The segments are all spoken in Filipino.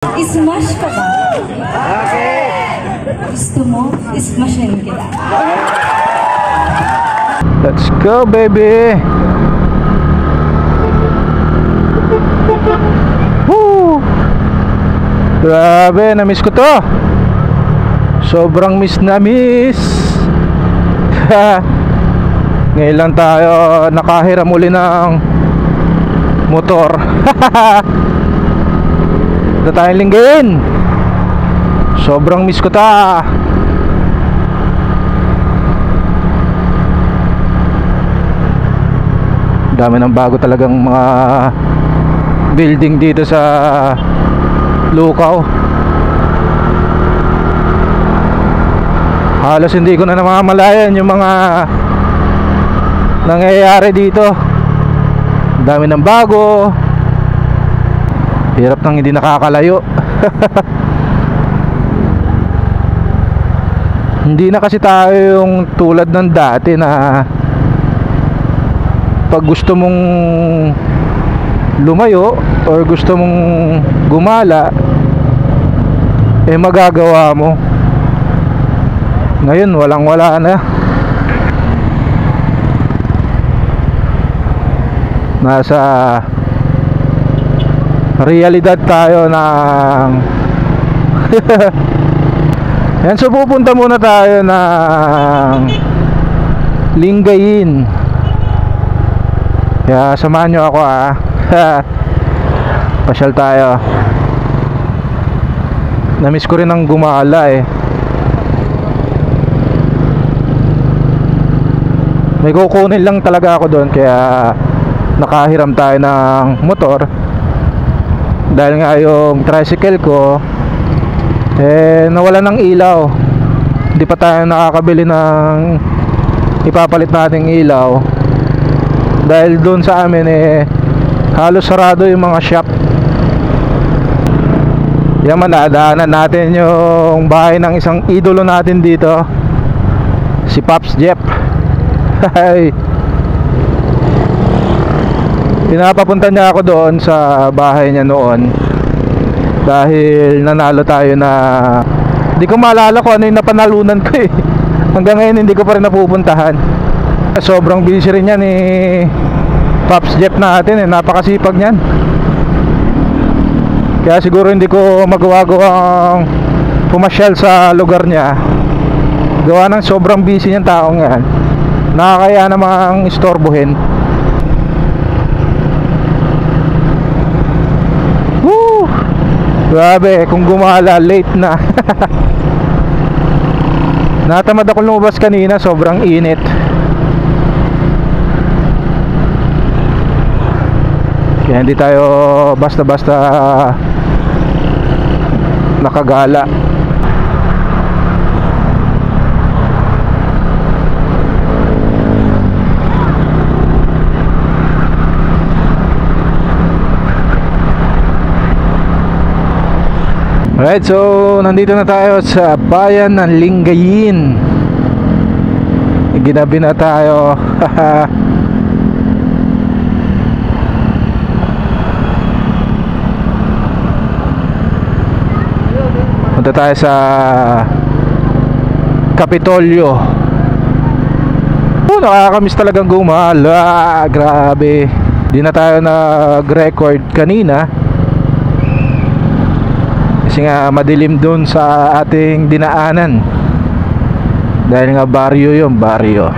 Smash ka ba? Okay. Gusto mo, smashin kita. Let's go, baby. Woo! Grabe, na-miss ko to. Sobrang miss na miss. Ngayon lang tayo nakahiram uli ng motor. Ito tayong linggayin. Sobrang miss ko ta. Dami ng bago talagang mga building dito sa Lucao. Halos hindi ko na namamalayan yung mga nangyayari dito. Dami ng bago. Hirap nang hindi nakakalayo. Hindi na kasi tayo yung tulad ng dati na pag gusto mong lumayo or gusto mong gumala, eh magagawa mo. Ngayon walang wala na. Nasa realidad tayo ng yan, so pupunta muna tayo ng Lingayen. Kaya samahan nyo ako pasyal tayo. Namiss ko rin ang gumala eh. May kukunin lang talaga ako doon, kaya nakahiram tayo ng motor. Dahil nga yung tricycle ko eh nawala ng ilaw. Hindi pa tayo nakakabili ng ipapalit nating ilaw. Dahil doon sa amin eh halos sarado yung mga shop. Yan, madadaanan natin yung bahay ng isang idolo natin dito, si Pops Jeff. Pinapapunta niya ako doon sa bahay niya noon dahil nanalo tayo na hindi ko maalala kung ano yung napanalunan ko eh. Hanggang ngayon hindi ko pa rin napupuntahan. Sobrang busy rin yan ni Pops Jeff natin eh. Napakasipag niyan. Kaya siguro hindi ko magawa-gawang pumasyal sa lugar niya. Gawa ng sobrang busy niyang taong yan. Nakakaya namang istorbohin. Woo! Grabe, kung gumala late na. Natamad ako lumabas kanina, sobrang init. Kaya hindi tayo basta-basta nakagala. Alright, so nandito na tayo sa bayan ng Lingayen. Ginabi na tayo. Punta tayo sa Kapitolyo. Nakakamiss talagang gumala. Grabe. Di na tayo nag-record kanina kasi nga madilim dun sa ating dinaanan. Dahil nga baryo yung baryo.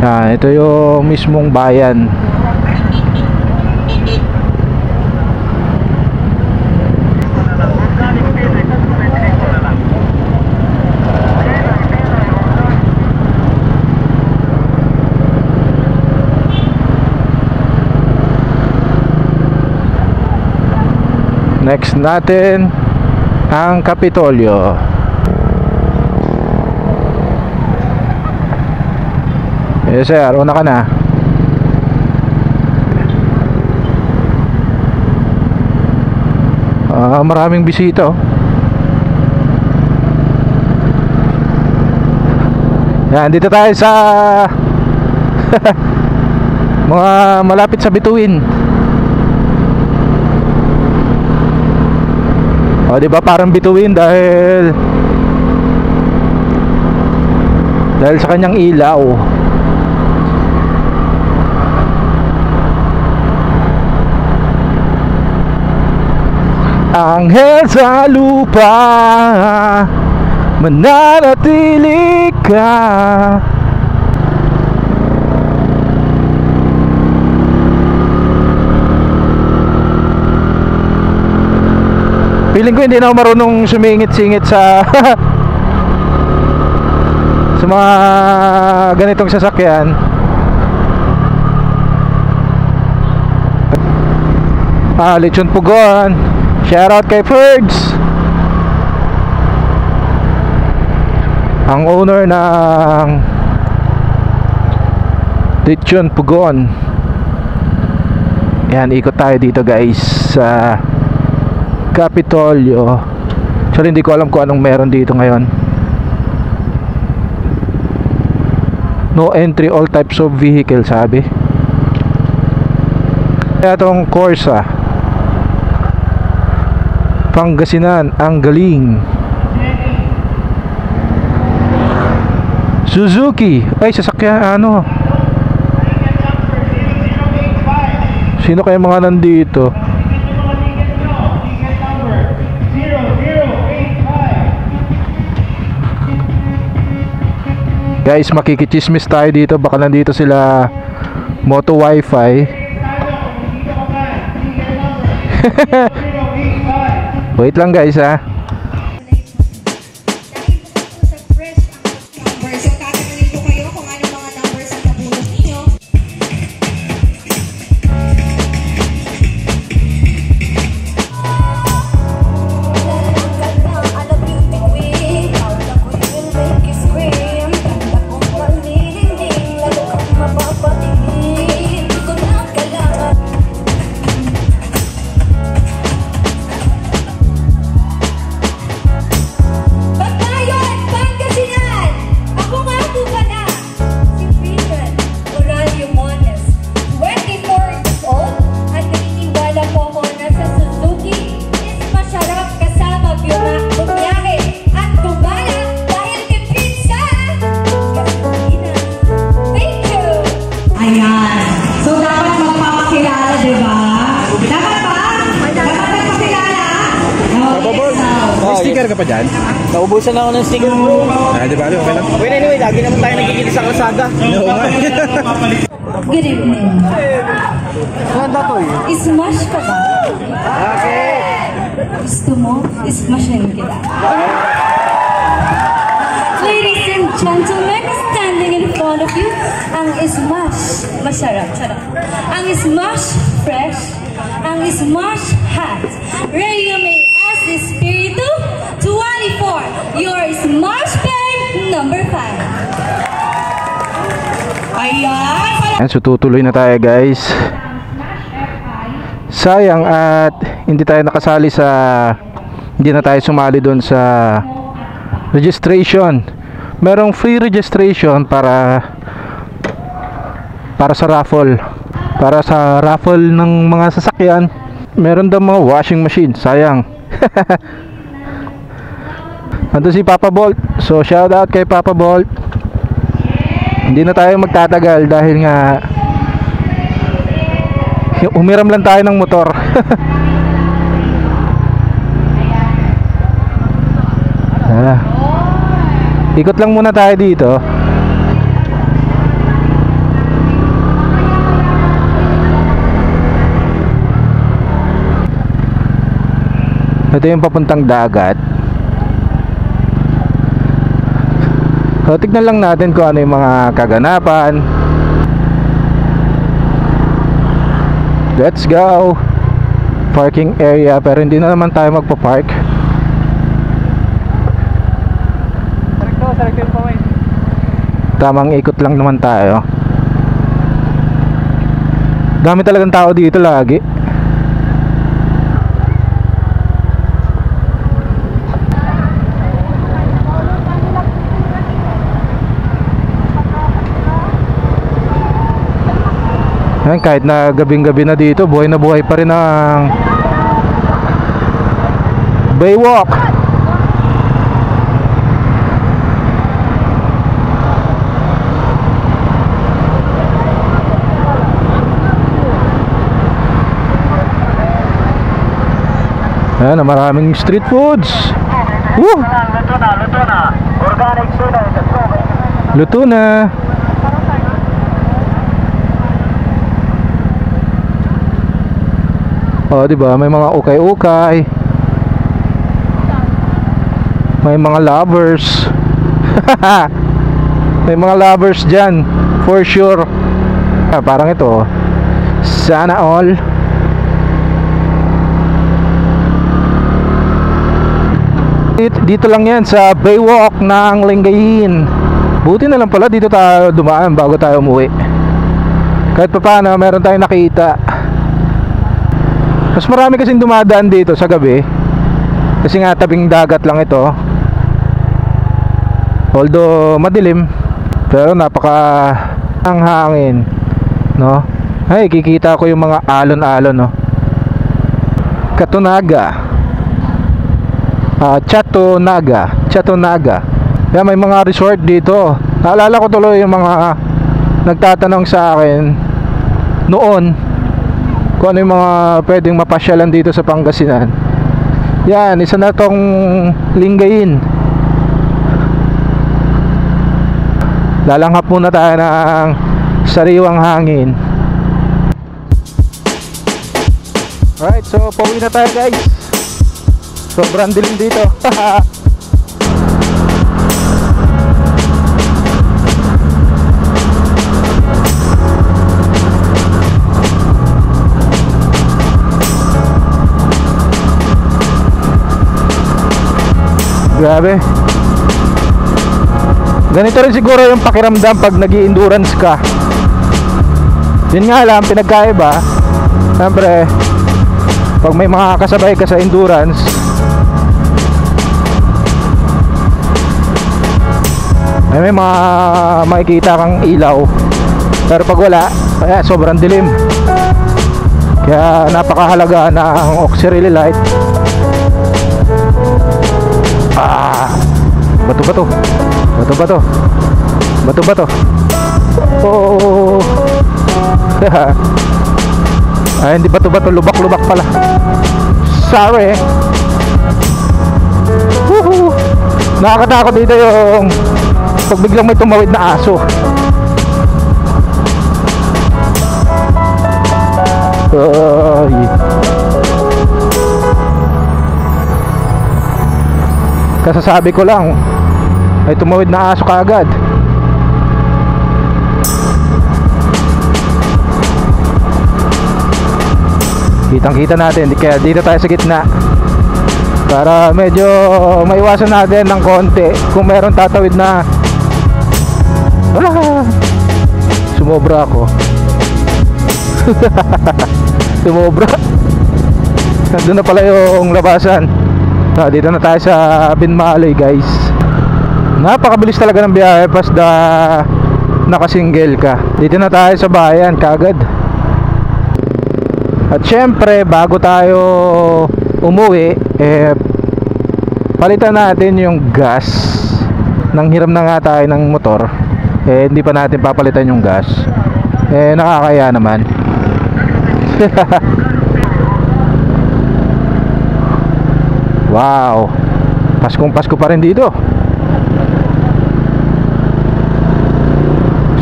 Ito yung mismong bayan. Next natin ang Kapitolyo. Yes sir, una ka na. Maraming bisita oh. Yan, dito tayo sa mga malapit sa bituin. O, di ba parang bituin dahil sa kanyang ilaw. Anghel sa lupa, mananatili ka. Feeling ko hindi na ako marunong sumingit-singit sa sa mga ganitong sasakyan. Lechon Pugon. Shoutout kay Ferds, ang owner ng Lechon Pugon. Yan, ikot tayo dito guys sa Capitolio. So hindi ko alam kung anong meron dito ngayon. No entry, all types of vehicle sabi. Kaya itong Corsa Pangasinan, ang galing. Suzuki, ay sasakyan ano. Sino kaya mga nandito? Guys, makikichismis tayo dito. Baka nandito sila Moto Wi-Fi. Wait lang guys ha. Sticker ka pa dyan? Naubusan na ako ng sticker bro. Di ba? Okay lang. Well anyway, lagi naman tayo nagkikita sa kalsada. Good evening. Ganda to eh. Ismash ka ba? Okay. Gusto mo, ismashin kita. Ladies and gentlemen, standing in front of you, ang Smash, masarap, sarap. Ang Smash Fresh, ang Smash Hot. Ready to make as Espiritu 24, your Smash Babe number 5. Ayan! So tutuloy na tayo guys. Sayang at hindi tayo nakasali sa, hindi na tayo sumali doon sa registration. Merong free registration para sa raffle. Para sa raffle ng mga sasakyan. Meron daw mga washing machine. Sayang. Ando si Papa Bolt. So shout out kay Papa Bolt. Hindi na tayo magtatagal dahil nga umiram lang tayo ng motor. Ikot lang muna tayo dito. Ito yung papuntang dagat. So tignan lang natin kung ano yung mga kaganapan. Let's go. Parking area, pero hindi na naman tayo magpa-park. Tamang ikot lang naman tayo. Dami talagang tao dito lagi. Ayan, kahit na gabing-gabi na dito, buhay na buhay pa rin ang Baywalk. Ayan, maraming street foods. Woo! Luto na. Organic soda. Luto na. Oh, di ba? May mga ukay-ukay. May mga lovers. May mga lovers diyan, for sure. Parang ito. Sana all. Dito lang yan sa Baywalk ng Lingayen. Buti na lang pala dito tayo dumaan bago tayo umuwi. Kahit pa paano meron tayong nakita. Mas marami kasing dumadaan dito sa gabi. Kasi nga tabing dagat lang ito. Although madilim, pero napaka ang hangin, no? Ay, kikita ko yung mga alon-alon, no? Katunaga. Chatonaga. Yan, may mga resort dito. Naalala ko tuloy yung mga nagtatanong sa akin noon kung ano yung mga pwedeng mapasyalan dito sa Pangasinan. Yan, isa na tong Lingayen. Lalanghap muna tayo ng sariwang hangin. Alright, so pauwi na tayo guys. Sobrang dilim dito. Grabe. Ganito rin siguro yung pakiramdam pag nag-i-endurance ka. Yun nga lang, pinagkaiba. Siyempre, pag may mga kasabay ka sa endurance, may mga makikita kang ilaw. Pero pag wala, sobrang dilim. Kaya napakahalaga ng auxiliary light. Bato-bato. Oh. Ay, hindi bato-bato, lubak-lubak pala. Sorry. Woohoo. Nakakatakot dito yung pag biglang may tumawid na aso. Ay. Kasasabi ko lang, ay tumawid na aso kaagad. Kitang-kita natin, kaya dito tayo sa gitna para medyo maiwasan natin ng konti kung meron tatawid na. Sumobra ako. Sumobra. Nandun na pala yung labasan. Dito na tayo sa Binmaley guys. Napakabilis talaga ng biyahe basta nakasingle ka. Dito na tayo sa bayan kagad. At syempre bago tayo umuwi, palitan natin yung gas. Nanghiram na nga tayo ng motor, hindi pa natin papalitan yung gas. Nakakaya naman. Wow, Paskong Pasko pa rin dito.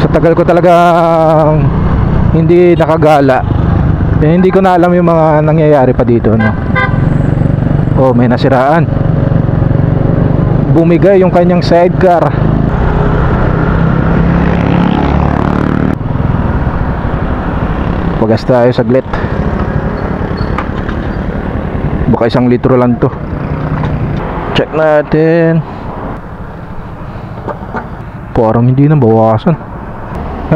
Sa tagal ko talaga hindi nakagala, hindi ko na alam yung mga nangyayari pa dito, no? Oh, may nasiraan. Bumigay yung kanyang sidecar. Pagas tayo saglit. Baka 1 litro lang to. Check natin. Parang hindi na bawasan.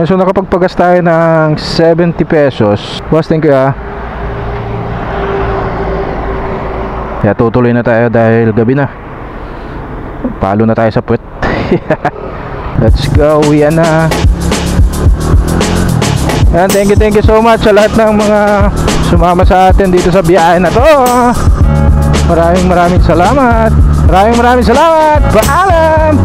So nakapagpagas tayo ng 70 pesos. Boss, thank you ah. Kaya tutuloy na tayo dahil gabi na. Palo na tayo sa puwet. Let's go, yan na. Yan, thank you so much sa lahat ng mga sumama sa atin dito sa biyahe na to. Maraming salamat. Maraming salamat. Paalam.